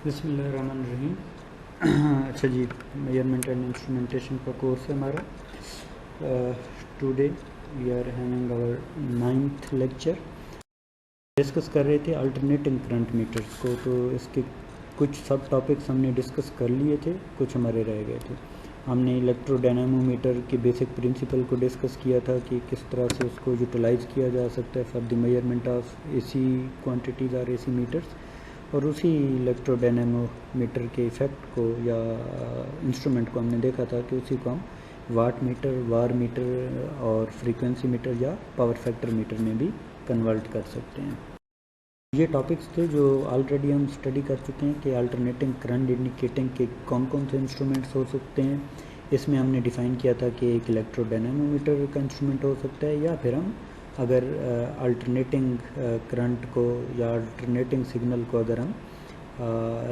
बिस्मिल्लाहिर्रहमानिर्रहीम। अच्छा जी, मेजरमेंट एंड इंस्ट्रूमेंटेशन का कोर्स है हमारा। Today we are having our 9th lecture. Discuss कर रहे थे अल्टरनेटिंग करंट मीटर्स को, तो इसके कुछ सब टॉपिक्स हमने डिस्कस कर लिए थे, कुछ हमारे रह गए थे। हमने इलेक्ट्रोडायनामोमीटर के बेसिक प्रिंसिपल को डिस्कस किया था कि किस तरह से उसको यूटिलाइज़ किया जा सकता है for the measurement of AC quantities और एसी मीटर्स। और उसी इलेक्ट्रोडायनामोमीटर के इफ़ेक्ट को या इंस्ट्रूमेंट को हमने देखा था कि उसी को हम वाट मीटर, वार मीटर और फ्रीक्वेंसी मीटर या पावर फैक्टर मीटर में भी कन्वर्ट कर सकते हैं। ये टॉपिक्स थे जो ऑलरेडी हम स्टडी कर चुके हैं कि अल्टरनेटिंग करंट इंडिकेटिंग के कौन कौन से इंस्ट्रूमेंट्स हो सकते हैं। इसमें हमने डिफ़ाइन किया था कि एक इलेक्ट्रोडायनामोमीटर का इंस्ट्रूमेंट हो सकता है, या फिर हम अगर अल्टरनेटिंग करंट को या अल्टरनेटिंग सिग्नल को अगर हम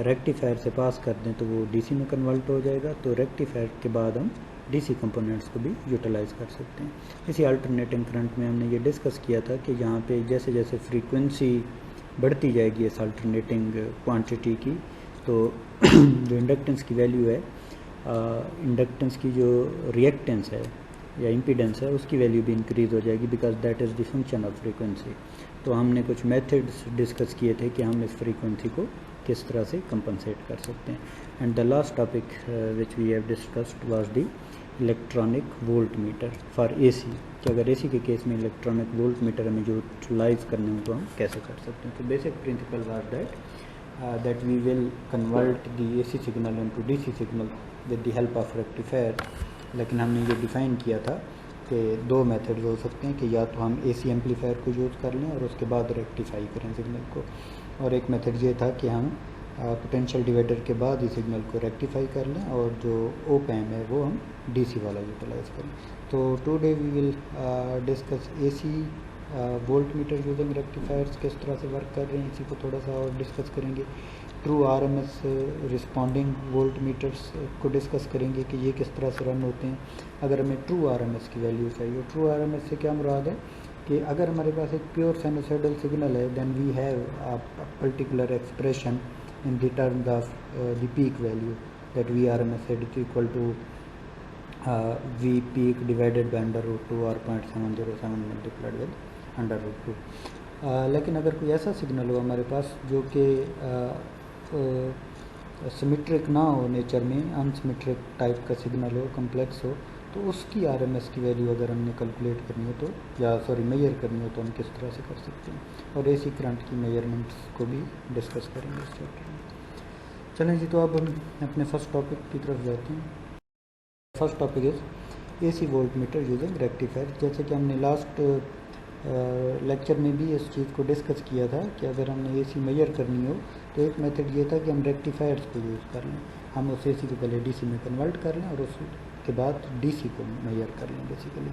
रेक्टिफायर से पास कर दें तो वो डीसी में कन्वर्ट हो जाएगा, तो रेक्टिफायर के बाद हम डीसी कंपोनेंट्स को भी यूटिलाइज़ कर सकते हैं। इसी अल्टरनेटिंग करंट में हमने ये डिस्कस किया था कि यहाँ पे जैसे जैसे फ्रीक्वेंसी बढ़ती जाएगी इस अल्टरनेटिंग क्वांटिटी की, तो जो इंडक्टेंस की वैल्यू है, इंडक्टेंस की जो रिएक्टेंस है या इम्पीडेंस है, उसकी वैल्यू भी इंक्रीज़ हो जाएगी, because that is the function of frequency. तो हमने कुछ मेथड्स डिस्कस किए थे कि हम इस फ्रीक्वेंसी को किस तरह से कंपनसेट कर सकते हैं। And the last topic which we have discussed was the electronic voltmeter for AC, कि अगर एसी के केस में इलेक्ट्रॉनिक वोल्ट मीटर हमें यूटिलाइज करने हो तो हम कैसे कर सकते हैं। तो basic principle was that we will convert the AC signal into DC signal with the help of rectifier. लेकिन हमने ये डिफ़ाइन किया था कि दो मेथड्स हो सकते हैं, कि या तो हम एसी एम्पलीफायर को यूज़ कर लें और उसके बाद रेक्टिफाई करें सिग्नल को, और एक मेथड ये था कि हम पोटेंशियल डिवाइडर के बाद ही सिग्नल को रेक्टिफाई कर लें और जो ओप एम है वो हम डीसी वाला यूटिलाइज़ करें। तो today we will discuss AC voltmeter using rectifiers किस तरह से वर्क कर रहे हैं, इसी को थोड़ा सा और डिस्कस करेंगे। True RMS responding volt metres को डिस्कस करेंगे कि ये किस तरह से रन होते हैं। अगर हमें ट्रू आरएमएस की वैल्यू चाहिए, ट्रू आरएमएस से क्या मुराद है कि अगर हमारे पास एक प्योर साइनोसॉइडल सिग्नल है, then we have a particular expression in the terms of the peak value, that VRMS is equal to V peak divided by under root 2 or 0.707 multiplied with under root 2। लेकिन अगर कोई ऐसा signal हो हमारे पास जो कि symmetric ना हो नेचर में, अनसिमेट्रिक टाइप का सिग्नल हो, कम्प्लेक्स हो, तो उसकी आरएमएस की वैल्यू अगर हमने कैलकुलेट करनी हो तो, या सॉरी मेजर करनी हो तो हम किस तरह से कर सकते हैं। और एसी करंट की मेजरमेंट्स को भी डिस्कस करेंगे इस चैप्टर में। चलें जी, तो अब हम अपने फर्स्ट टॉपिक की तरफ जाते हैं। First topic is AC voltmeter using rectifier. जैसे कि हमने लास्ट लेक्चर में भी इस चीज़ को डिस्कस किया था कि अगर हमने एसी मेजर करनी हो तो एक मेथड ये था कि हम रेक्टिफायर्स को यूज़ कर लें, हम उस एसी को पहले डीसी में कन्वर्ट कर लें और उसके बाद डीसी को मेजर कर लें बेसिकली।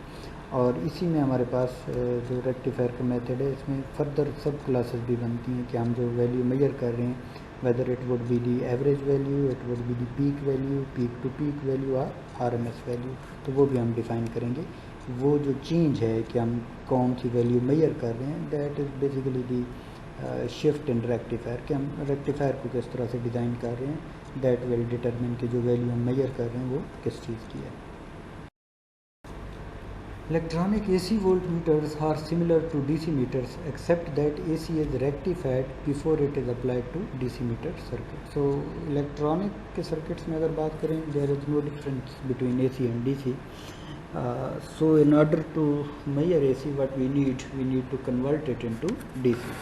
और इसी में हमारे पास जो रेक्टिफायर का मेथड है, इसमें फर्दर सब क्लासेस भी बनती हैं कि हम जो वैल्यू मेजर कर रहे हैं, whether it would be the average value, it would be the peak value, peak to peak value और आरएमएस वैल्यू, तो वो भी हम डिफ़ाइन करेंगे। वो जो चेंज है कि हम कौन सी वैल्यू मेजर कर रहे हैं, that is basically the shift in rectifier, कि हम रेक्टिफायर को किस तरह से डिज़ाइन कर रहे हैं, दैट विल डिटरमिन कि जो वैल्यू हम मेजर कर रहे हैं वो किस चीज़ की है। Electronic AC voltmeters are similar to DC meters except that AC is rectified before it is applied to DC meter circuit. So electronic के circuits में अगर बात करें, there is no difference between AC and DC. So in order to measure AC, what we need to convert it into DC.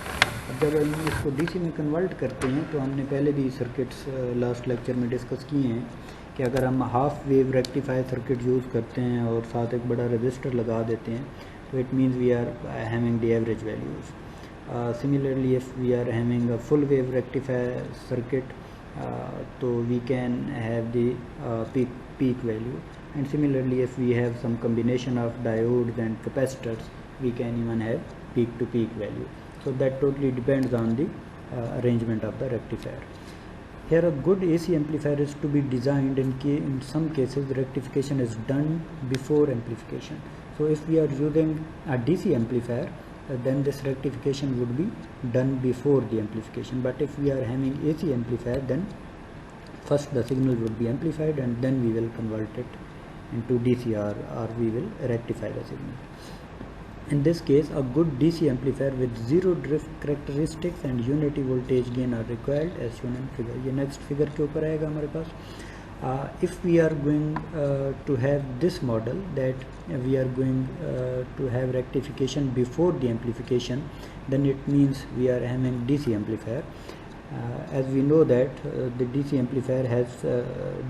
अब जब हम इसको DC में कन्वर्ट करते हैं तो हमने पहले भी सर्किट्स लास्ट लेक्चर में डिस्कस किए हैं कि अगर हम half wave rectifier circuit use करते हैं और साथ एक बड़ा रजिस्टर लगा देते हैं तो it means we are having the average values. Similarly if we are having a full wave rectifier circuit, तो we can have the peak value, and similarly if we have some combination of diodes and capacitors, we can even have peak to peak value. So that totally depends on the arrangement of the rectifier. Here a good AC amplifier is to be designed in some cases rectification is done before amplification. So if we are using a DC amplifier, then this rectification would be done before the amplification. But if we are having AC amplifier, then first the signal would be amplified and then we will convert it into DC, or we will rectify the signal. In this case, a good DC amplifier with zero drift characteristics and unity voltage gain are required as shown in figure. ये next figure के ऊपर आएगा हमारे पास. If we are going to have this model, that we are going to have rectification before the amplification, then it means we are having DC amplifier. As we know that the DC amplifier has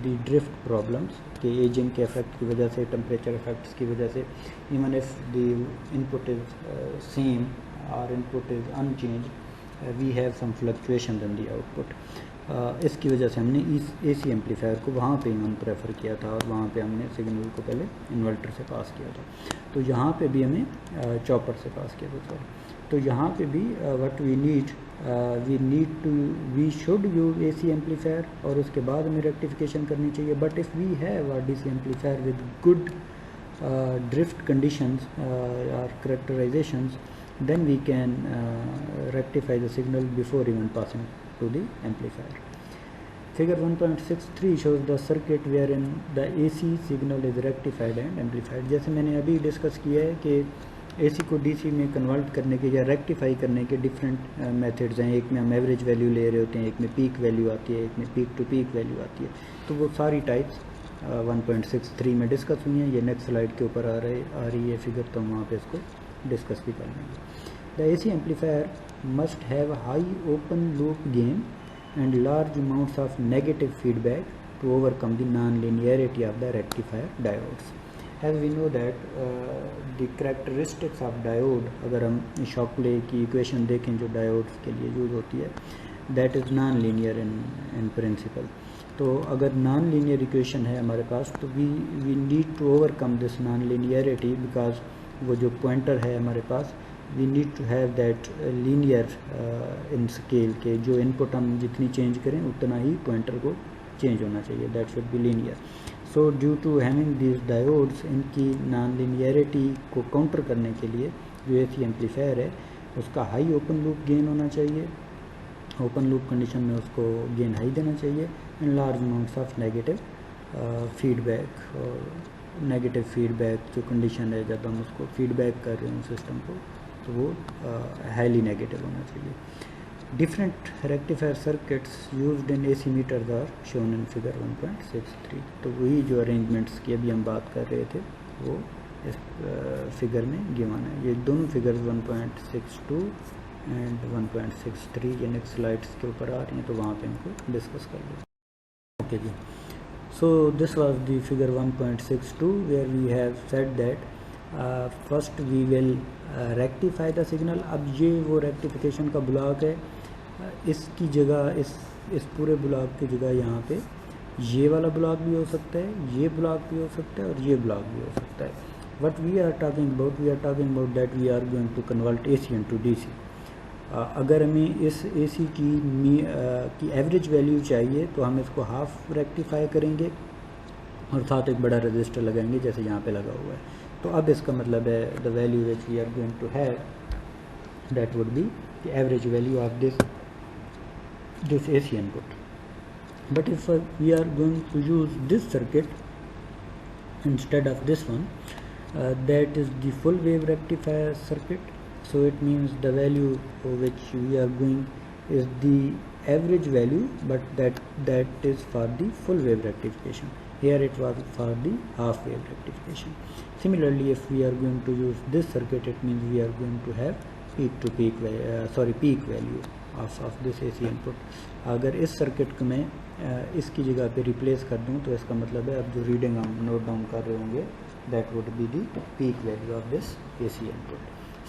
the drift problems कि aging के effect की वजह से, temperature effects की वजह से, even if the input is same or input is unchanged, we have some fluctuations in the output. इसकी वजह से हमने इस AC एम्पलीफायर को वहाँ पे हम प्रेफर किया था और वहाँ पे हमने सिग्नल को पहले इन्वर्टर से पास किया था. तो यहाँ पे भी हमें चॉपर से पास किया था. सॉरी, तो यहाँ पे भी what we should use AC amplifier और उसके बाद हमें रेक्टिफिकेशन करनी चाहिए. But if we have a DC amplifier with good drift conditions और characterizations, then we can rectify the signal before even passing to the amplifier. Figure 1.63 shows the circuit wherein the AC signal is rectified and amplified. जैसे मैंने अभी discuss किया है कि AC को DC में convert करने के या रेक्टिफाई करने के डिफरेंट मेथड्स हैं. एक में हम एवरेज वैल्यू ले रहे होते हैं, एक में पीक वैल्यू आती है, एक में पीक टू पीक वैल्यू आती है. तो वो सारी टाइप्स 1.63 में डिस्कस हुई हैं. ये नेक्स्ट स्लाइड के ऊपर आ रही है फिगर, तो हम वहाँ पे इसको डिस्कस भी कर लेंगे. The AC amplifier must have high open loop gain and large amounts of negative feedback to overcome the non-linearity of the rectifier diodes. As we know that the characteristics of diode, अगर हम Shockley की equation देखें जो diodes के लिए use होती है, that is non-linear in principle. तो अगर नॉन लीनियर इक्वेशन है हमारे पास, तो we need to overcome this non-linearity because वो जो पॉइंटर है हमारे पास, we need to have that linear in scale के जो इनपुट हम जितनी चेंज करें उतना ही पॉइंटर को चेंज होना चाहिए. That should be linear. So due to having this diodes, इनकी नॉन लीनियरिटी को काउंटर करने के लिए जो AC एम्पलीफायर है उसका हाई ओपन लूप गेन होना चाहिए. ओपन लूप कंडीशन में उसको गेन हाई देना चाहिए. And large amounts of negative feedback, और नेगेटिव फीडबैक जो कंडीशन है जब हम उसको फीडबैक कर रहे हैं सिस्टम को, तो वो हाईली नेगेटिव होना चाहिए. Different rectifier circuits used in AC meters are shown in figure 1.63. तो वही जो अरेंजमेंट्स की अभी हम बात कर रहे थे वो इस फिगर में गिवन है. ये दोनों फिगर्स 1.62 एंड 1.63 ये नेक्स्ट स्लाइड्स के ऊपर आ रही हैं, तो वहाँ पे इनको डिस्कस कर लें. ओके जी. So this was the figure 1.62 where we have said that first we will rectify the signal. अब ये वो rectification का ब्लॉक है. इसकी जगह इस पूरे ब्लॉक की जगह यहाँ पे ये वाला ब्लॉक भी हो सकता है, ये ब्लॉक भी हो सकता है और ये ब्लॉक भी हो सकता है. What we are talking about that we are going to convert AC into DC. अगर हमें इस AC की एवरेज वैल्यू चाहिए तो हम इसको हाफ रेक्टिफाई करेंगे और साथ एक बड़ा रजिस्टर लगाएंगे जैसे यहाँ पे लगा हुआ है. तो अब इसका मतलब है the value which we are going to have that would be the average value of this AC input. But if we are going to use this circuit instead of this one, that is the full wave rectifier circuit. So it means the value which we are going is the average value, but that is for the full wave rectification. Here it was for the half wave rectification. Similarly, if we are going to use this circuit, it means we are going to have peak value of this AC input. अगर इस circuit को मैं इसकी जगह पे replace कर दूं तो इसका मतलब है अब जो रीडिंग हम नोट डाउन कर रहे होंगे that would be the peak value of this AC input.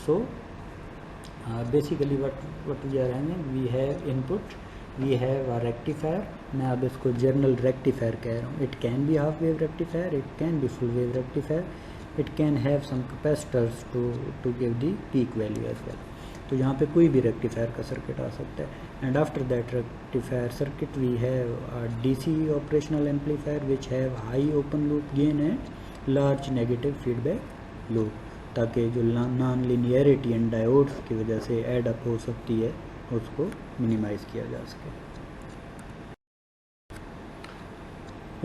So basically what we are having, we have input, we have a rectifier. मैं अब इसको general rectifier कह रहा हूँ. It can be half wave rectifier, it can be full wave rectifier, it can have some capacitors to give the peak value as well. तो यहाँ पे कोई भी रेक्टिफायर का सर्किट आ सकता है. And after that rectifier circuit we have DC operational amplifier which have high open loop gain and large negative feedback loop. ताकि जो नॉन लीनियरिटी एंड डायोड्स की वजह से ऐड अप हो सकती है उसको मिनिमाइज़ किया जा सके।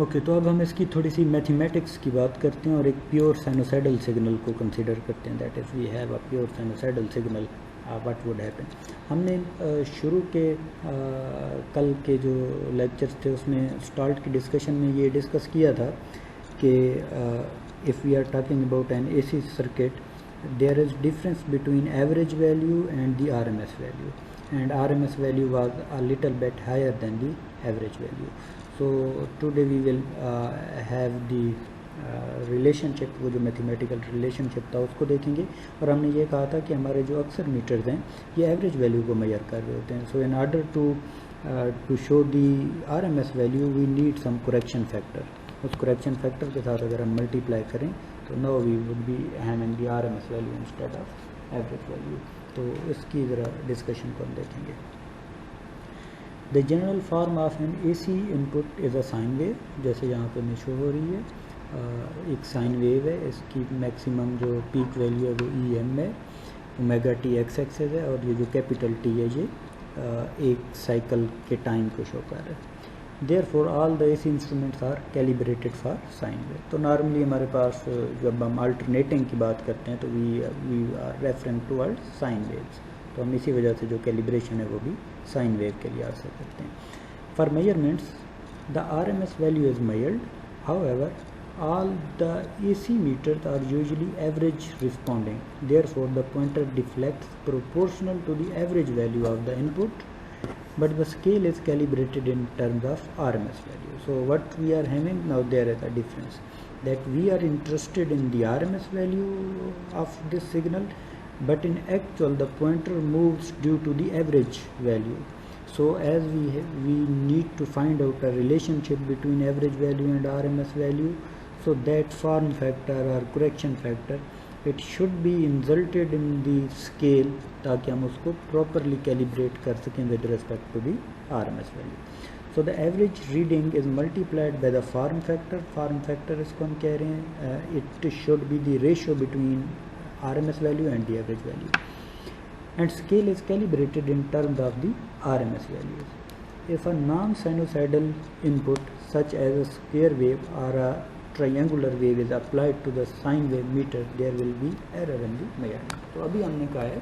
ओके, तो अब हम इसकी थोड़ी सी मैथमेटिक्स की बात करते हैं और एक प्योर साइनोसाइडल सिग्नल को कंसीडर करते हैं। That is we have a pure sinusoidal signal, what would happen. हमने शुरू के कल के जो लेक्चर्स थे उसमें स्टार्ट की डिस्कशन में ये डिस्कस किया था कि if we are talking about an AC circuit, there is difference between average value and the RMS value, and RMS value was a little bit higher than the average value. So today we will have the relationship, वो जो mathematical relationship था उसको देखेंगे। और हमने ये कहा था कि हमारे जो अक्सर मीटर्स हैं ये एवरेज वैल्यू को मेजर कर रहे होते हैं। So in order to show the RMS value we need some correction factor. उस करेक्शन फैक्टर के साथ अगर हम मल्टीप्लाई करें तो now we would be having the RMS value instead of average value. तो इसकी ज़रा डिस्कशन को हम देखेंगे। The general form of an AC input is a sine wave, जैसे यहाँ पे में शो हो रही है। एक साइन वेव है, इसकी मैक्सिमम जो पीक वैल्यू है वो EM है, ओमेगा T x एक्सेस है, और ये जो कैपिटल T है ये एक साइकिल के टाइम को शो कर रहा है। Therefore all the AC instruments are calibrated for sine wave. तो नॉर्मली हमारे पास जब हम अल्टरनेटिंग की बात करते हैं तो we are referring toward sine waves, तो हम इसी वजह से जो कैलिब्रेशन है वो भी साइन वेव के लिहाज से करते हैं। For measurements the RMS value is measured, however all the AC meters are usually average responding, therefore the pointer deflects proportional to the average value of the input, but the scale is calibrated in terms of RMS value. So what we are having now, there is a difference, that we are interested in the RMS value of this signal, but in actual the pointer moves due to the average value. So as we need to find out a relationship between average value and RMS value, so that form factor or correction factor, it should be inserted in the scale ताकि हम उसको properly calibrate कर सकें with respect to the RMS value. So the average reading is multiplied by the form factor. Form factor इसको हम कह रहे हैं, it should be the ratio between RMS value and the average value, and scale is calibrated in terms of the RMS values. If a non-sinusoidal input such as a square wave or a triangular wave is applied to the sine wave meter, there will be error in the measurement. तो अभी हमने कहा है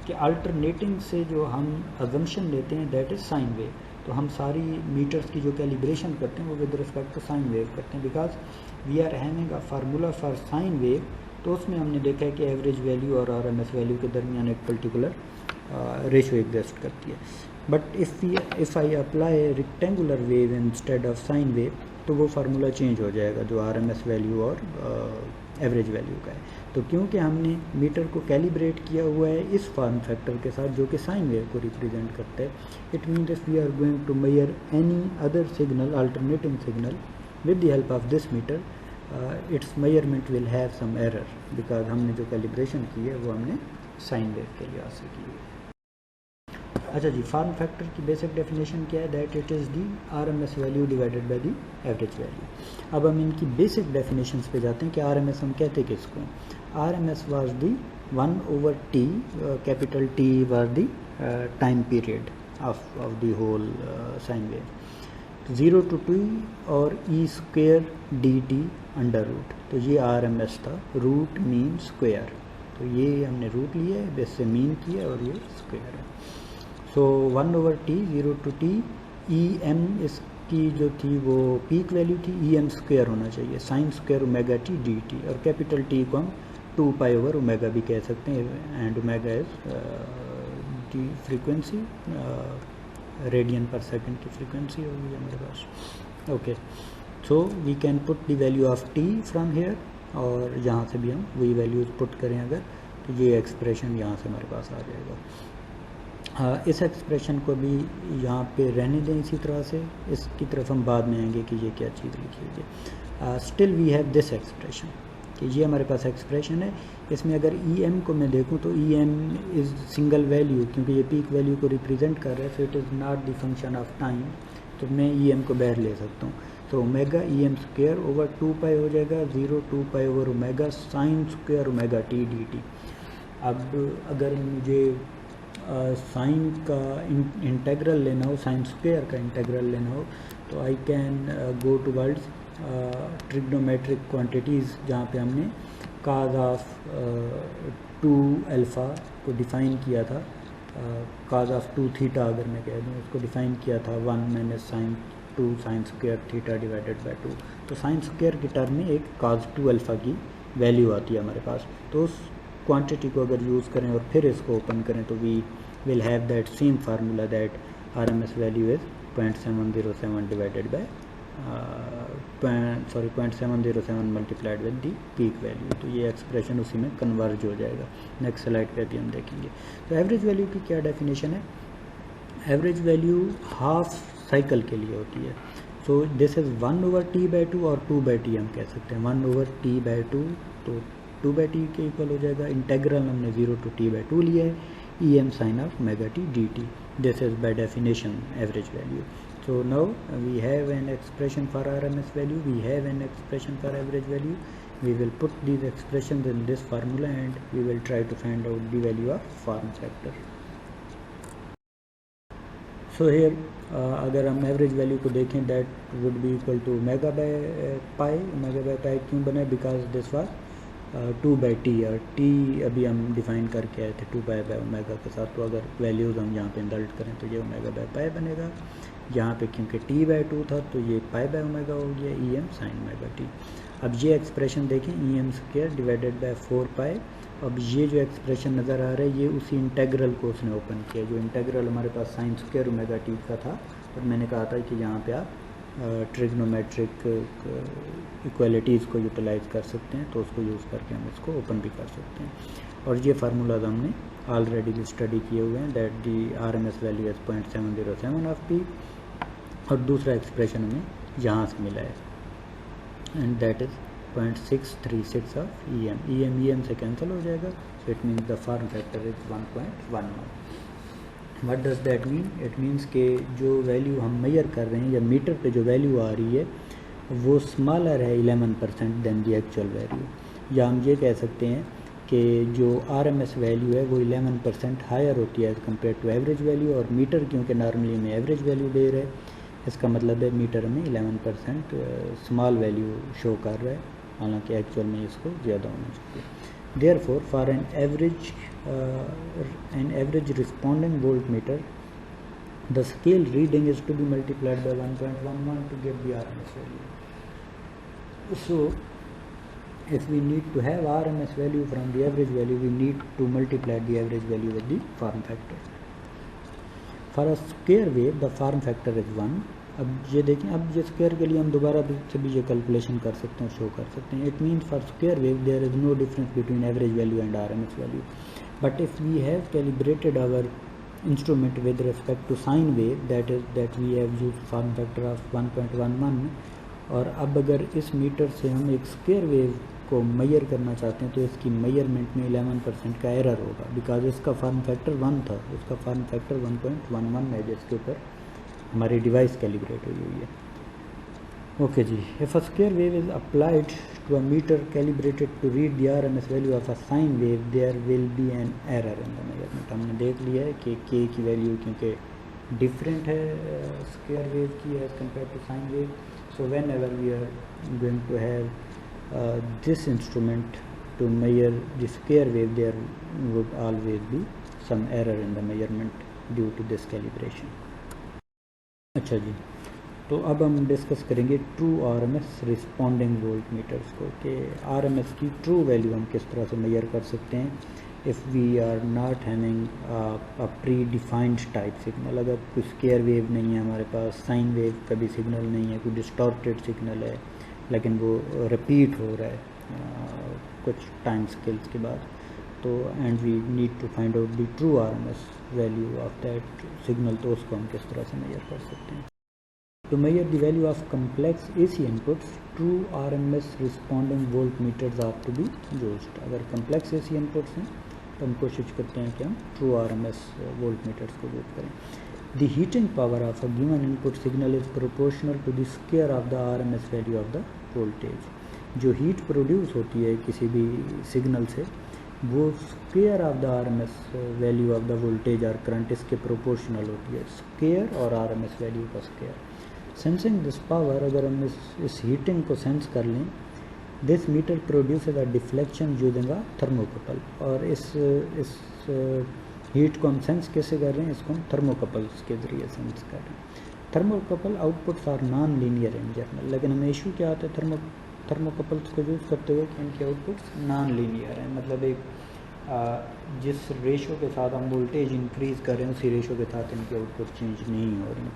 कि alternating से जो हम assumption लेते हैं that is sine wave, तो हम सारी मीटर्स की जो कैलिब्रेशन करते हैं वो with respect to sine wave करते हैं, because we are having a formula for sine wave. तो उसमें हमने देखा है कि एवरेज वैल्यू और आरएमएस वैल्यू के दरमियान एक पर्टिकुलर रेशो एग्जिस्ट करती है। But if I apply rectangular wave instead of sine wave, तो वो फार्मूला चेंज हो जाएगा जो आरएमएस वैल्यू और एवरेज वैल्यू का है। तो क्योंकि हमने मीटर को कैलिब्रेट किया हुआ है इस फॉर्म फैक्टर के साथ जो कि साइन वेव को रिप्रेजेंट करता है, it means if we are going to measure any other signal, alternating signal with the help of this meter, its measurement will have some error, because हमने जो calibration की है वो हमने साइन वेव के लिहाज से की है। अच्छा जी, फॉर्म फैक्टर की बेसिक डेफिनेशन क्या है? That it is the RMS value divided by the average value. अब हम इनकी बेसिक डेफिनेशंस पे जाते हैं कि आरएमएस हम कहते किसको हैं। RMS was the 1/T, capital T was the time period of the whole sine wave, 0 to T और E² dt अंडर रूट। तो ये RMS था, रूट मीन स्क्वायर, तो ये हमने रूट लिया है, इससे मीन किया और ये स्क्वायर है। सो 1/T 0 to T, EM इसकी जो थी वो पीक वैल्यू थी, EM² होना चाहिए, sine square omega T dt, और कैपिटल T को हम 2π/ω भी कह सकते हैं, and omega is the frequency, radian per second की फ्रीक्वेंसी होगी हमारे पास। Okay, so we can put the value of T from here, और यहाँ से भी हम वही वैल्यूज पुट करें अगर, तो ये एक्सप्रेशन यहाँ से हमारे पास आ जाएगा। इस एक्सप्रेशन को भी यहाँ पे रहने दें इसी तरह से, इसकी तरफ हम बाद में आएंगे कि ये क्या चीज़ लिखी हुई है। Still we have this expression, कि ये हमारे पास एक्सप्रेशन है। इसमें अगर EM को मैं देखूँ तो EM इज़ सिंगल वैल्यू, क्योंकि ये पीक वैल्यू को रिप्रेजेंट कर रहा है, so it is not the function of time, तो मैं EM को बाहर ले सकता हूँ। तो omega E M square over 2 pi हो जाएगा 0 2 pi over omega sine square omega T D T. अब अगर मुझे साइन का इंटेग्रल लेना हो, साइन स्क्वायर का इंटेग्रल लेना हो, तो I can go towards trigonometric quantities, जहाँ पे हमने काज ऑफ 2 अल्फ़ा को डिफ़ाइन किया था, काज ऑफ 2 थीटा अगर मैं कह दूँ, उसको डिफ़ाइन किया था 1 minus sine 2 sine square theta divided by 2। तो साइन स्क्वायर की टर्म में एक काज 2 अल्फ़ा की वैल्यू आती है हमारे पास। तो उस क्वांटिटी को अगर यूज़ करें और फिर इसको ओपन करें तो we will have that same formula that RMS value is 0.707 divided by 0.707 multiplied with the peak value. तो ये एक्सप्रेशन उसी में कन्वर्ज हो जाएगा। नेक्स्ट स्लाइड पे भी हम देखेंगे। तो एवरेज वैल्यू की क्या डेफिनेशन है? एवरेज वैल्यू हाफ साइकिल के लिए होती है। सो दिस इज़ 1/t/2 और 2/t हम कह सकते हैं। 1/t/2, तो 2/t के इक्वल हो जाएगा। इंटेग्रल हमने 0 to t/2 लिया है, em sin of omega t dt. This is by definition average value. So now we have an expression for RMS value, we have an expression for average value. We will put these expressions in this formula and we will try to find out the value of form factor. So here अगर हम average value को देखें, that would be equal to omega by pi. Omega by pi क्यों बना? Because this was 2/t, और t अभी हम define करके आए थे 2 पाई बाय ओमेगा के साथ। तो अगर वैल्यूज़ हम यहाँ पे इंसल्ट करें तो ये ओमेगा बाय पाई बनेगा। यहाँ पे क्योंकि t/2 था तो ये पाई बाय ओमेगा हो गया, em साइन ओमेगा t। अब ये एक्सप्रेशन देखें, em स्क्वायर डिवाइडेड बाय 4 पाई। अब ये जो एक्सप्रेशन नज़र आ रहा है ये उसी इंटेग्रल को उसने ओपन किया, जो इंटेग्रल हमारे पास साइन स्क्वायर ओमेगा टी का था। और मैंने कहा था कि यहाँ पे आप ट्रिग्नोमेट्रिक इक्वालिटीज़ को यूटिलाइज़ कर सकते हैं, तो उसको यूज़ करके हम इसको ओपन भी कर सकते हैं। और ये फार्मूलाज हमने ऑलरेडी भी स्टडी किए हुए हैं, that the RMS value is 0.707 of P. और दूसरा एक्सप्रेशन हमें यहाँ से मिला है, and that is 0.636 of em से कैंसिल हो जाएगा। सो it means the form factor is 1.11। What does that mean? It means के जो वैल्यू हम मेजर कर रहे हैं या मीटर पे जो वैल्यू आ रही है वो स्मॉलर है 11% देन दी एक्चुअल वैल्यू। या हम ये कह सकते हैं कि जो RMS वैल्यू है वो 11% हायर होती है as compare to average value. और मीटर क्योंकि नॉर्मली हमें एवरेज वैल्यू दे रहा है, इसका मतलब है मीटर में 11% स्मॉल वैल्यू शो कर रहा है, हालांकि एक्चुअल में इसको ज़्यादा होना चाहिए। Therefore, for an average responding voltmeter, the scale reading is to be multiplied by 1.11 to get the RMS value. So, if we need to have RMS value from the average value, we need to multiply the average value with the form factor. For a square wave, the form factor is 1. अब ये देखें, अब ये square के लिए हम दोबारा से भी ये कैलकुलेशन कर सकते हैं, शो कर सकते हैं। It means for square wave there is no difference between average value and RMS value. But if we have calibrated our instrument with respect to sine wave, that we have use form factor of 1.11। और अब अगर इस metre से हम एक square wave को major करना चाहते हैं तो इसकी मेजरमेंट में 11% का एरर होगा, बिकॉज इसका फॉर्म फैक्टर 1 था, उसका फॉर्म फैक्टर 1.11 है जिसके ऊपर हमारी डिवाइस कैलिब्रेट हुई हुई है। ओके जी, if a square wave is applied to a meter calibrated to read the RMS value of a sine wave, there will be an error in the measurement. हमने देख लिया है कि k की वैल्यू क्योंकि डिफरेंट है square wave की as compare to sine wave, so whenever we are going to have this instrument to measure the square wave, there would always be some error in the measurement due to this calibration. अच्छा जी, तो अब हम discuss करेंगे true RMS responding volt metres को, कि RMS की true value हम किस तरह से मेजर कर सकते हैं if we are not having a pre defined type signal. अगर कोई स्क्वायर वेव नहीं है हमारे पास, साइन वेव का भी सिग्नल नहीं है, कोई डिस्टॉर्टेड सिग्नल है लेकिन वो रिपीट हो रहा है कुछ टाइम स्केल्स के बाद, तो and we need to find out the true RMS value of that signal, तो उसको हम किस तरह से मेजर कर सकते हैं। To measure the value of complex AC inputs, true RMS responding voltmeters are to be used. अगर complex AC inputs हैं तो हम कोशिश करते हैं कि हम true RMS voltmeters को यूज करें। The heating power of a given input signal is proportional to the square of the RMS value of the voltage. जो हीट प्रोड्यूस होती है किसी भी सिग्नल से वो square of the RMS value of the voltage और current इसके proportional होती है, स्क्वायर और आरएमएस वैल्यू का स्क्वायर. सेंसिंग दिस पावर, अगर हम इस हीटिंग को सेंस कर लें, this meter produces a deflection using a thermocouple. और इस हीट को हम सेंस कैसे कर रहे हैं, इसको हम थर्मोकपल्स के ज़रिए सेंस कर रहे हैं. Thermocouple outputs are non linear in general, लेकिन हमें इशू क्या आता है थर्मोकपल्स को यूज़ करते हुए कि इनके आउटपुट्स नॉन लीनियर हैं. मतलब एक जिस रेशो के साथ हम वोल्टेज इंक्रीज़ कर रहे हैं उसी रेशो के साथ इनके आउटपुट चेंज नहीं हो रही.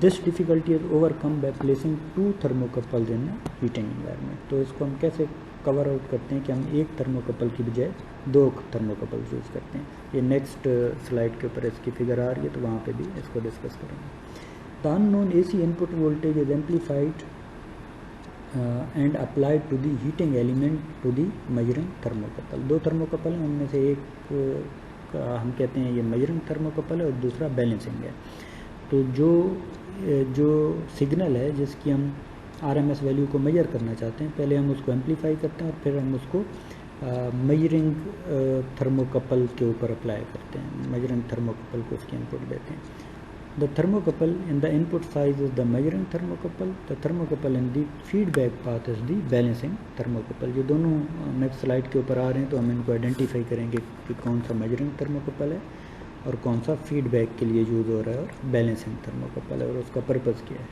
This difficulty is overcome by placing 2 thermocouples in heating environment. तो इसको हम कैसे कवर आउट करते हैं कि हम एक थर्मोकपल की बजाय 2 थर्मोकपल्स यूज़ करते हैं. ये नेक्स्ट स्लाइड के ऊपर इसकी फिगर आ रही है, तो वहाँ पे भी इसको डिस्कस करेंगे. The unknown AC input voltage is amplified and applied to the heating element to the measuring thermocouple. 2 thermocouple हैं, उनमें से एक हम कहते हैं ये मेजरिंग थर्मोकपल है और दूसरा बैलेंसिंग है. तो जो सिग्नल है जिसकी हम आरएमएस वैल्यू को मेजर करना चाहते हैं, पहले हम उसको एम्पलीफाई करते हैं और फिर हम उसको मेजरिंग थर्मोकपल के ऊपर अप्लाई करते हैं. मेजरिंग थर्मोकपल को उसकी इनपुट देते हैं. The thermocouple in the input size is the measuring thermocouple. The thermocouple in the feedback path is the balancing thermocouple. ये दोनों नेक्स्ट स्लाइड के ऊपर आ रहे हैं, तो हम इनको आइडेंटिफाई करेंगे कि कौन सा मेजरिंग थर्मोकपल है और कौन सा फीडबैक के लिए यूज़ हो रहा है और बैलेंसिंग थर्मोकपल है और उसका पर्पज़ क्या है.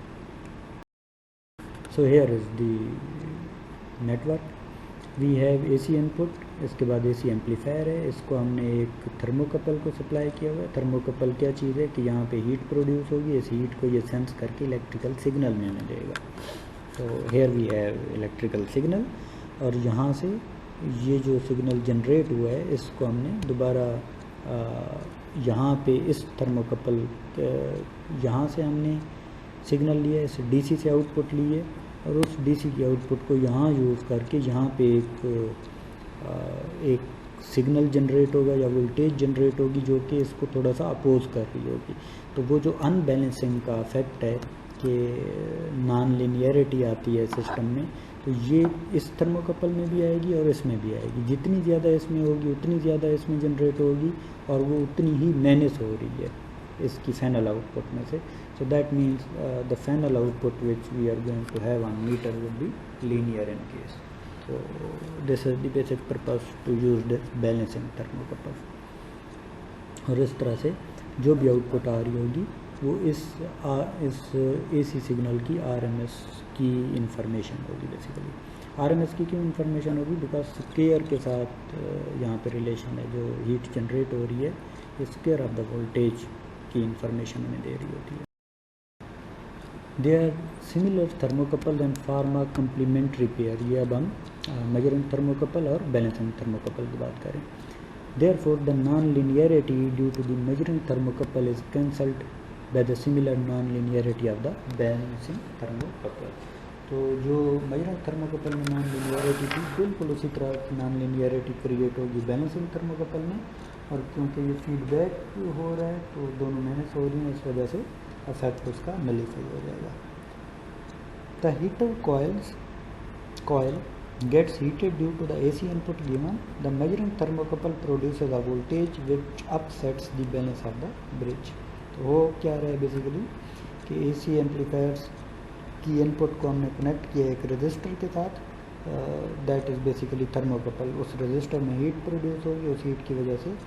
So here is the network. We have AC input, इसके बाद AC एम्पलीफायर है. इसको हमने एक थर्मोकपल को सप्लाई किया हुआ है. थर्मोकपल क्या चीज़ है कि यहाँ पे हीट प्रोड्यूस होगी, इस हीट को ये सेंस करके इलेक्ट्रिकल सिग्नल में हमें देगा. तो here we have electrical signal, और यहाँ से ये जो सिग्नल जनरेट हुआ है इसको हमने दोबारा यहाँ पे इस थर्मोकपल यहाँ से हमने सिग्नल लिया, इस DC से आउटपुट लिए और उस DC के आउटपुट को यहाँ यूज़ करके यहाँ पे एक सिग्नल जनरेट होगा या वोल्टेज जनरेट होगी जो कि इसको थोड़ा सा अपोज कर रही होगी. तो वो जो अनबैलेंसिंग का इफेक्ट है कि नॉन लिनियरिटी आती है सिस्टम में, तो ये इस थर्मोकपल में भी आएगी और इसमें भी आएगी. जितनी ज़्यादा इसमें होगी उतनी ज़्यादा इसमें जनरेट होगी और वो उतनी ही मैनेज हो रही है इसकी फैनल आउटपुट में से. So that means the final output which we are going to have on meter would be linear in case. So this is the basic purpose to use this balancing thermocouple. और इस तरह से जो भी output आ रही होगी वो इस AC सिग्नल की RMS की इंफॉर्मेशन होगी. बेसिकली RMS की क्यों इंफॉर्मेशन होगी, बिकॉज स्क्वायर के साथ यहाँ पे रिलेशन है. जो हीट जनरेट हो रही है ये स्क्वायर ऑफ द वोल्टेज की इंफॉर्मेशन हमें दे रही होती है. They are similar thermocouple and form a complementary pair. ये अब हम मेजरिंग थर्मोकपल और बैलेंसिंग थर्मोकपल की बात करें. Therefore the non linearity due to the measuring thermocouple is cancelled by the similar non linearity of the balancing thermocouple. तो जो measuring thermocouple में नॉन लिनियरिटी थी, बिल्कुल उसी तरह की नॉन लिनियरिटी क्रिएट होगी बैलेंसिंग थर्मोकपल में. और क्योंकि ये फीडबैक हो रहा है तो दोनों मैनेज हो रही हैं, इस वजह से इफेक्ट उसका नलीफाई हो जाएगा. The heater coil gets heated due to the AC input given. The measuring thermocouple produces a voltage which upsets the balance of the bridge. तो वो क्या रहा है बेसिकली कि AC एम्पलीफायर्स की इनपुट को हमने कनेक्ट किया एक रजिस्टर के साथ. That is basically thermocouple. उस रजिस्टर में हीट प्रोड्यूस होगी, उस हीट की वजह से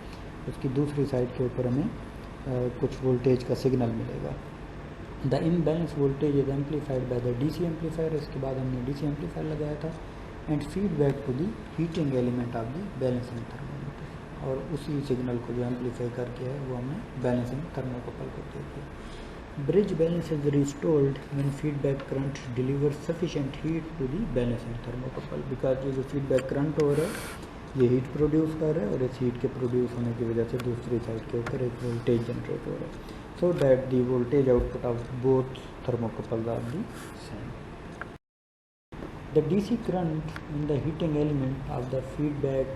उसकी दूसरी साइड के ऊपर हमें कुछ वोल्टेज का सिग्नल मिलेगा. The imbalance voltage is amplified by the DC amplifier. इसके बाद हमने DC एम्पलीफायर लगाया था and feedback to the heating element of the balancing thermometer. और उसी सिग्नल को जो एम्पलीफाई करके है वो हमने बैलेंसिंग थर्मोकपल को दे दिया. Bridge balance is restored when feedback current deliver sufficient heat to the balancing thermocouple. Because ये जो फीडबैक करंट हो रहा है ये हीट प्रोड्यूस कर रहा है और इस हीट के प्रोड्यूस होने की वजह से दूसरी साइड के ऊपर एक वोल्टेज जनरेट हो रहा है. So that the voltage output of both thermocouples are the same. The DC current in the heating element of the feedback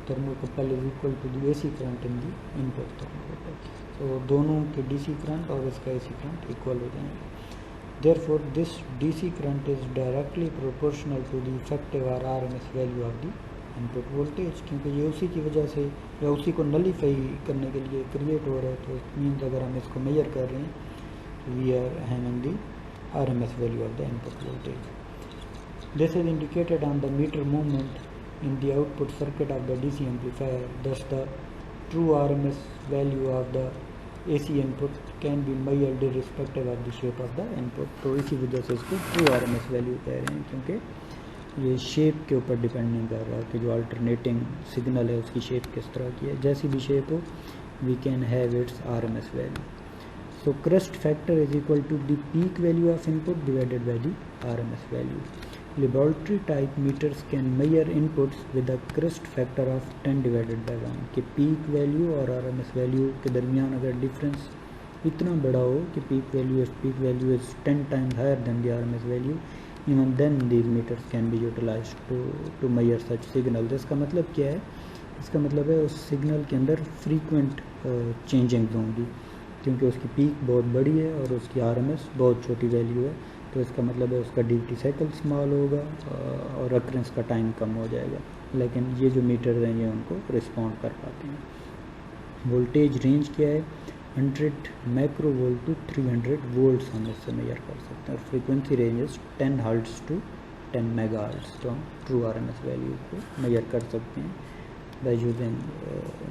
thermocouple is equal to the AC current in the input thermocouple. तो दोनों के DC current और इसका AC current equal हो जाएंगे. Therefore, this DC current is directly proportional to the effective or RMS value of the input voltage, क्योंकि ये उसी की वजह से या उसी को नलीफाई करने के लिए क्रिएट हो रहा है. तो मीन्स अगर हम इसको मेजर कर रहे हैं, we are having the RMS value of the input voltage. This is indicated on the meter movement in the output circuit of the DC amplifier. Thus, the true RMS value of the AC input can be measured irrespective of the shape of the input. तो इसी वजह से इसको true RMS value कह रहे हैं, क्योंकि ये शेप के ऊपर डिपेंड नहीं कर रहा कि जो अल्टरनेटिंग सिग्नल है उसकी शेप किस तरह की है. जैसी भी शेप हो, we can have its RMS value. So crest factor is equal to the peak value of input divided by the RMS value. Laboratory type meters can measure inputs with a crest factor of 10 divided by 1. कि peak value और RMS value के दरमियान अगर difference इतना बड़ा हो कि peak value is 10 times higher than the RMS value, even then these meters can be utilized to measure such signal. इसका मतलब क्या है? इसका मतलब है उस सिग्नल के अंदर frequent चेंजिंग्स होंगी, क्योंकि उसकी पीक बहुत बड़ी है और उसकी RMS बहुत छोटी वैल्यू है. तो इसका मतलब है उसका ड्यूटी साइकिल स्मॉल होगा और अक्रेंस का टाइम कम हो जाएगा. लेकिन ये जो मीटर हैं ये उनको रिस्पॉन्ड कर पाते हैं. वोल्टेज रेंज क्या है? 100 माइक्रो वोल्ट टू 300 वोल्ट्स हम इससे मेजर कर सकते हैं. और frequency range is 10 hertz to 10 mega hertz. तो हम ट्रू RMS वैल्यू को मेजर कर सकते हैं by using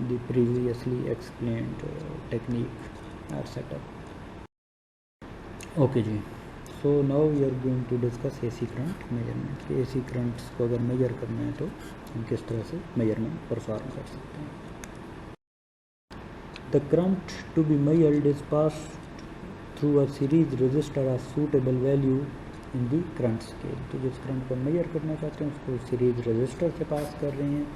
the previously explained technique और सेटअप. ओके जी. So now we are going to discuss AC current measurement. AC currents को अगर मेजर करना है तो हम किस तरह से मेजरमेंट परफॉर्म कर सकते हैं. The current to be measured is passed through a series resistor of suitable value in the current scale. तो जिस करंट को मेजर करना चाहते हैं उसको सीरीज रजिस्टर से पास कर रहे हैं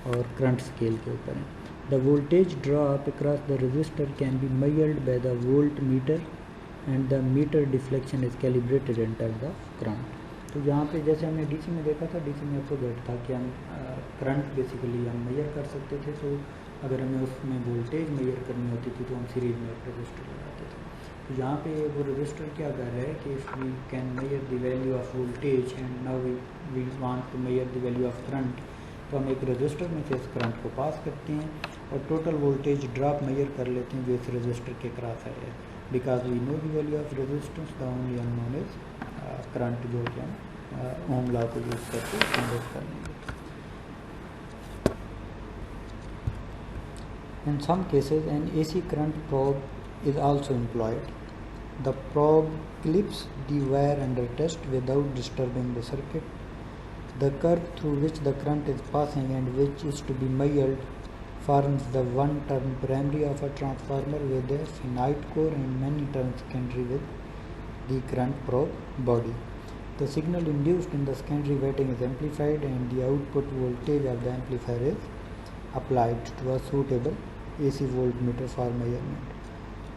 और करंट स्केल के ऊपर हैं. The voltage drop across the resistor can be measured by the volt meter and the meter deflection is calibrated enter the current. तो यहाँ पे जैसे हमने DC में देखा था, DC में अपोजिट था कि हम करंट बेसिकली हम मेजर कर सकते थे. तो अगर हमें उसमें वोल्टेज मेजर करनी होती थी तो हम सीरीज में एक रजिस्टर लगाते थे. तो यहाँ पे वो रजिस्टर क्या कर रहा है कि if we can measure the value of voltage and now we want to measure the value of current, तो हम एक रजिस्टर में से इस करंट को पास करते हैं और टोटल वोल्टेज ड्रॉप मेजर कर लेते हैं जो इस रजिस्टर के क्रॉस है. Because we know the value of resistance, the only unknown is current, जो कि हम ओम लॉ को यूज करके जनरेट कर लेंगे. In some cases, an AC current probe is also employed. The probe clips the wire under test without disturbing the circuit. The curve through which the current is passing and which is to be measured forms the one term primary of a transformer with a finite core and many terms secondary with the current probe body. The signal induced in the secondary wetting is amplified and the output voltage of the amplifier is applied to a suitable AC voltmeter for measurement.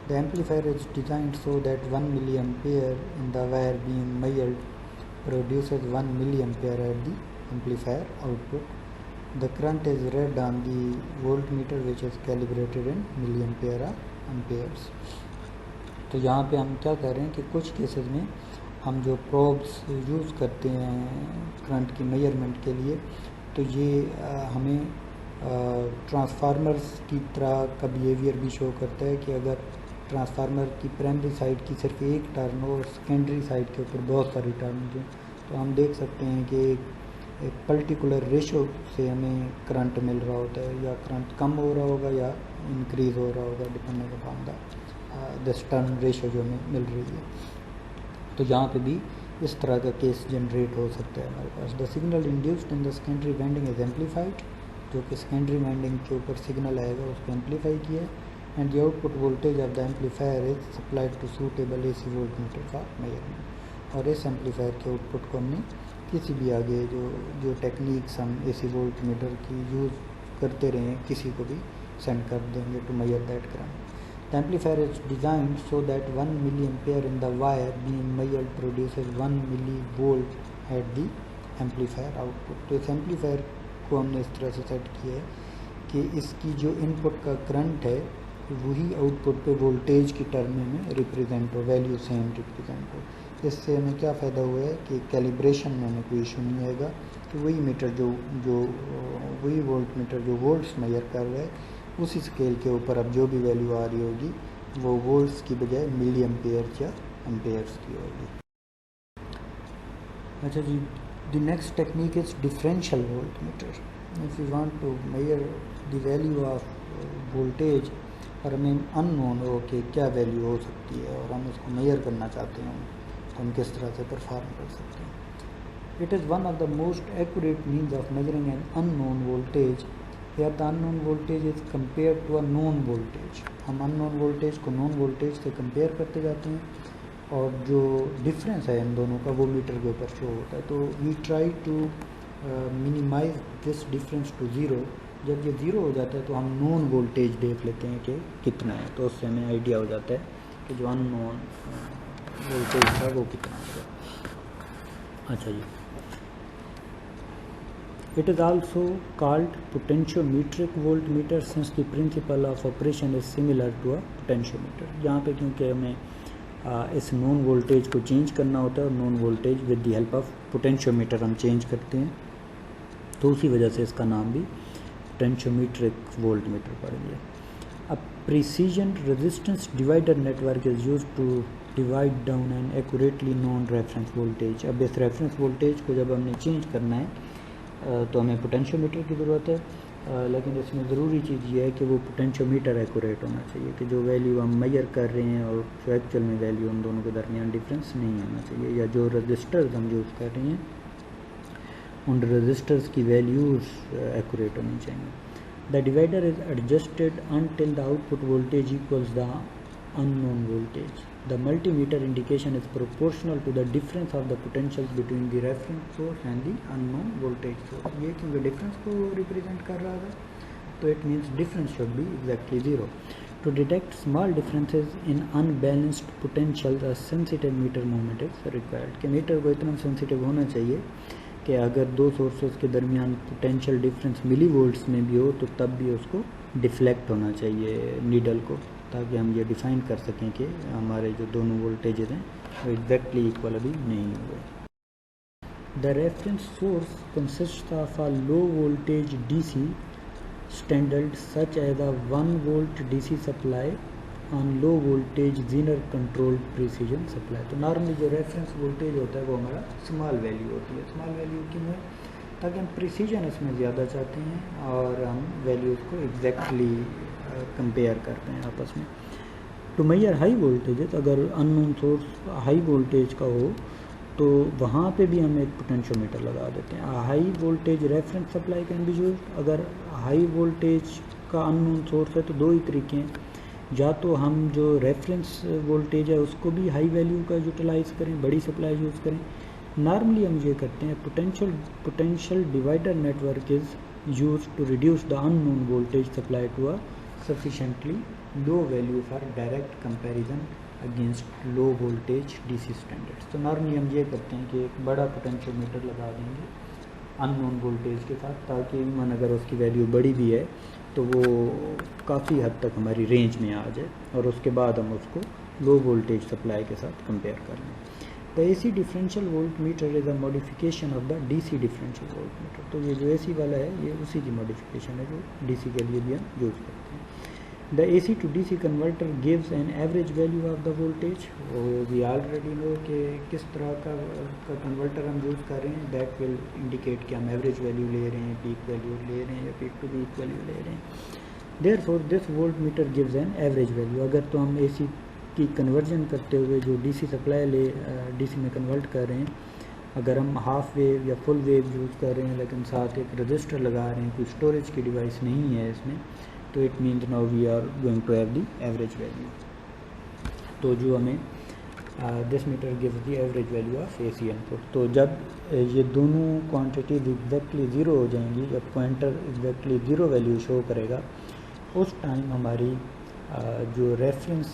The amplifier is designed so that 1 milliampere in the wire being measured produces 1 milliampere at the amplifier output. The current is read on the voltmeter which is calibrated in milliampere or amperes. तो यहाँ पे हम क्या कर रहे हैं कि कुछ केसेस में हम जो प्रोब्स यूज़ करते हैं करंट की मेजरमेंट के लिए, तो ये हमें ट्रांसफार्मर्स की तरह का बिहेवियर भी शो करता है कि अगर ट्रांसफार्मर की प्राइमरी साइड की सिर्फ एक टर्न हो और सेकेंडरी साइड के ऊपर बहुत सारी टर्न हो, तो हम देख सकते हैं कि एक पर्टिकुलर रेशो से हमें करंट मिल रहा होता है, या करंट कम हो रहा होगा या इंक्रीज़ हो रहा होगा depending upon the turn ratio जो हमें मिल रही है. तो यहाँ पे भी इस तरह का केस जनरेट हो सकता है हमारे पास. The signal induced in the secondary winding is amplified. जो कि सेकेंडरी वाइंडिंग के ऊपर सिग्नल आएगा उसको एम्पलीफाई किया है. And the output voltage of the amplifier is supplied to suitable AC voltmeter for measurement. और इस एम्पलीफायर के आउटपुट को हमने किसी भी आगे जो टेक्निक्स हम AC वोल्टमीटर की यूज़ करते रहे किसी को भी सेंड कर देंगे to measure that current. The amplifier is designed so that 1 milliampere in the wire being measured produces 1 millivolt at the amplifier output. तो इस एम्पलीफायर को हमने इस तरह से सेट किया है कि इसकी जो इनपुट का करंट है वही आउटपुट पे वोल्टेज की टर्म में रिप्रेजेंट हो, वैल्यू सेम रिप्रेजेंट हो। इससे हमें क्या फ़ायदा हुआ है कि कैलिब्रेशन में हमें कोई इशू नहीं आएगा कि वही मीटर वही वोल्ट मीटर जो वोल्ट्स मेजर कर रहा है उसी स्केल के ऊपर अब जो भी वैल्यू आ रही होगी वो वोल्ट्स की बजाय मिली एम्पेयर या एम्पेयर्स की होगी। अच्छा जी, the next technique is differential volt meter. If you want to measure the value of voltage और हमें अननोन हो कि क्या वैल्यू हो सकती है और हम उसको मेजर करना चाहते हैं तो हम किस तरह से परफॉर्म कर सकते हैं। It is one of the most accurate means of measuring an unknown voltage या the unknown voltage is compare to a known voltage. हम अननोन वोल्टेज को नोन वोल्टेज से कंपेयर करते जाते हैं और जो डिफरेंस है इन दोनों का वो मीटर के ऊपर शो होता है। तो we try to minimize this difference to zero. जब ये ज़ीरो हो जाता है तो हम नोन वोल्टेज देख लेते हैं कि कितना है, तो उससे हमें आइडिया हो जाता है कि जो अननोन वोल्टेज था वो कितना है। अच्छा जी, it is also called potentiometric volt meter since the principle of operation is similar to a potentiometer. यहाँ पे क्योंकि हमें इस नॉन वोल्टेज को चेंज करना होता है और non voltage with the help of potentiometer हम चेंज करते हैं, तो उसी वजह से इसका नाम भी पोटेंशियोमीट्रिक वोल्ट मीटर पड़ गया। अब precision resistance divider network is used to divide down an accurately known reference voltage. अब इस रेफरेंस वोल्टेज को जब हमने चेंज करना है तो हमें पोटेंशियोमीटर की ज़रूरत है, लेकिन इसमें ज़रूरी चीज़ ये है कि वो पोटेंशियोमीटर एक्यूरेट होना चाहिए कि जो वैल्यू हम मेजर कर रहे हैं और जो एक्चुअल में वैल्यू उन दोनों के दरमियान डिफरेंस नहीं होना चाहिए, या जो रजिस्टर्स हम यूज़ कर रहे हैं उन रजिस्टर्स की वैल्यूज़ एक्यूरेट होनी चाहिए। The divider is adjusted until the output voltage equals the unknown voltage. The multimeter indication is proportional to the difference of the potentials between the reference source and the unknown voltage source। ये क्योंकि difference को represent कर रहा था तो it means difference should be exactly zero। To detect small differences in unbalanced potentials a sensitive meter movement is required। कि metre को इतना sensitive होना चाहिए कि अगर दो सोर्सेज के दरमियान पोटेंशियल डिफरेंस मिली वोल्ट्स में भी हो तो तब भी उसको डिफ्लेक्ट होना चाहिए नीडल को, ताकि हम ये डिफ़ाइन कर सकें कि हमारे जो दोनों वोल्टेजेस हैं वो एग्जैक्टली इक्वल अभी नहीं हुए। The reference source consist of a low voltage DC standard such as a 1 volt DC supply on low voltage zener controlled precision supply. तो नॉर्मली जो रेफरेंस वोल्टेज होता है वो हमारा स्मॉल वैल्यू होती है। स्मॉल वैल्यू क्यों है? ताकि हम प्रिसीजन इसमें ज़्यादा चाहते हैं और हम वैल्यूज़ को एग्जैक्टली कंपेयर करते हैं आपस में। टू मेजर हाई वोल्टेज, अगर अननोन सोर्स हाई वोल्टेज का हो तो वहाँ पे भी हम एक पोटेंशियोमीटर लगा देते हैं। High voltage reference supply can be used. अगर हाई वोल्टेज का अननोन सोर्स है तो दो ही तरीके हैं, या तो हम जो रेफरेंस वोल्टेज है उसको भी हाई वैल्यू का यूटिलाइज़ करें, बड़ी सप्लाई यूज़ करें। नॉर्मली हम ये करते हैं potential divider network is use to reduce the unknown voltage supply to a sufficiently low value for direct comparison against low voltage DC standards। तो नॉर्मली हम ये करते हैं कि एक बड़ा पोटेंशियोमीटर लगा देंगे अननोन वोल्टेज के साथ, ताकि इवन अगर उसकी वैल्यू बड़ी भी है तो वो काफ़ी हद तक हमारी रेंज में आ जाए और उसके बाद हम उसको लो वोल्टेज सप्लाई के साथ कंपेयर कर लें। The AC differential volt metre is a modification of the DC differential volt metre. तो ये जो AC वाला है ये उसी की मॉडिफिकेशन है जो DC के लिए भी हम यूज़ करते हैं। The AC to DC converter gives an average value of the voltage. We already know कि किस तरह का कन्वर्टर हम यूज़ कर रहे हैं, दैट विल इंडिकेट कि हम एवरेज वैल्यू ले रहे हैं, पीक वैल्यू ले रहे हैं या पीक टू पीक वैल्यू ले रहे हैं। Therefore this volt meter gives an average value. अगर तो हम AC की कन्वर्जन करते हुए जो DC सप्लाई DC में कन्वर्ट कर रहे हैं, अगर हम हाफ वेव या फुल वेव यूज़ कर रहे हैं लेकिन साथ एक रजिस्टर लगा रहे हैं, कोई स्टोरेज की डिवाइस नहीं है इसमें, तो it means now we are going to have the average value. तो जो हमें this meter gives the average value of AC input. तो जब ये दोनों क्वांटिटीज एग्जैक्टली ज़ीरो हो जाएंगी, जब pointer exactly zero value show करेगा, उस टाइम हमारी जो रेफरेंस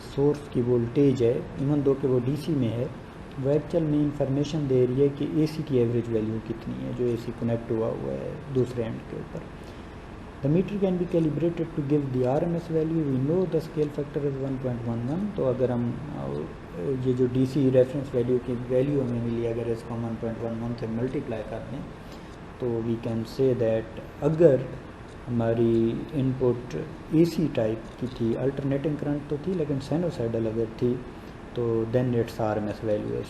सोर्स की वोल्टेज है, इवन दो कि वो DC में है, वो एक्चुअल में इंफॉर्मेशन दे रही है कि एसी की एवरेज वैल्यू कितनी है जो एसी कनेक्ट हुआ है दूसरे एंड के ऊपर। The meter can be calibrated to give the RMS value, we know the scale factor is 1.11। तो अगर हम ये जो डीसी रेफरेंस वैल्यू की वैल्यू हमें मिली, अगर इसको हम 1.11 से मल्टीप्लाई कर दें तो वी कैन से दैट अगर हमारी इनपुट एसी टाइप की थी, अल्टरनेटिंग करंट तो थी लेकिन साइनोसाइडल अगर थी, तो then its RMS value is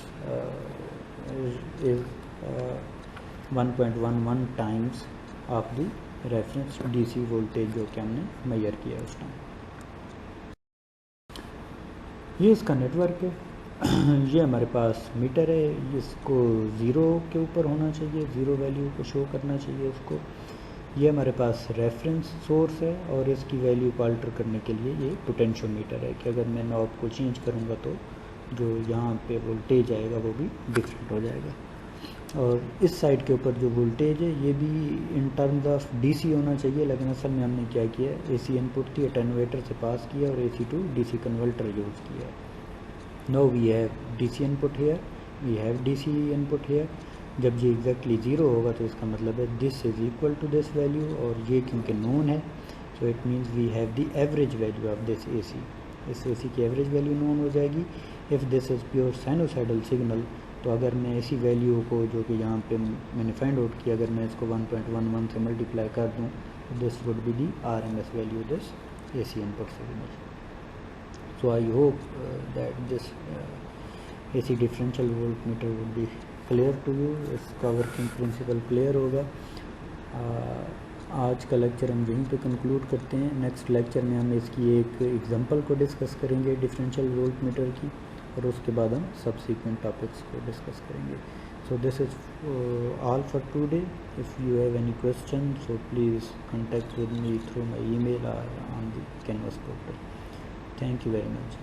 1.11 times of the reference DC voltage जो कि हमने मेजर किया उस टाइम। ये इसका नेटवर्क है। ये हमारे पास मीटर है, इसको ज़ीरो के ऊपर होना चाहिए, ज़ीरो वैल्यू को शो करना चाहिए उसको। ये हमारे पास रेफरेंस सोर्स है और इसकी वैल्यू को अल्टर करने के लिए ये पोटेंशियोमीटर है कि अगर मैं नॉब को चेंज करूँगा तो जो यहाँ पे वोल्टेज आएगा वो भी डिफरेंट हो जाएगा। और इस साइड के ऊपर जो वोल्टेज है ये भी इन टर्म्स ऑफ डीसी होना चाहिए, लेकिन असल में हमने क्या किया, एसी इनपुट थी, अटेनुएटर से पास किया और AC to DC converter use किया। No we have DC input here, we have DC input here. जब ये एग्जैक्टली ज़ीरो होगा तो इसका मतलब है this is equal to this value, और ये क्योंकि नोन है so it means we have the average value of this AC. इस एसी की एवरेज वैल्यू नोन हो जाएगी। If this is pure sinusoidal signal, तो अगर मैं इसी वैल्यू को जो कि यहाँ पे मैंने फाइंड आउट किया, अगर मैं इसको 1.11 से मल्टीप्लाई कर दूँ तो this would be the RMS value this AC input signal. So I hope that this AC differential voltmeter would be clear to you, इसका वर्किंग प्रिंसिपल क्लियर होगा। आज का लेक्चर हम यहीं पे कंक्लूड करते हैं। नेक्स्ट लेक्चर में हम इसकी एक एग्जांपल को डिस्कस करेंगे डिफरेंशियल वोल्टमीटर की, और उसके बाद हम सबसीक्वेंट टॉपिक्स को डिस्कस करेंगे। So this is all for today. If you have any question so please contact with me through my email or on the Canvas portal. Thank you very much.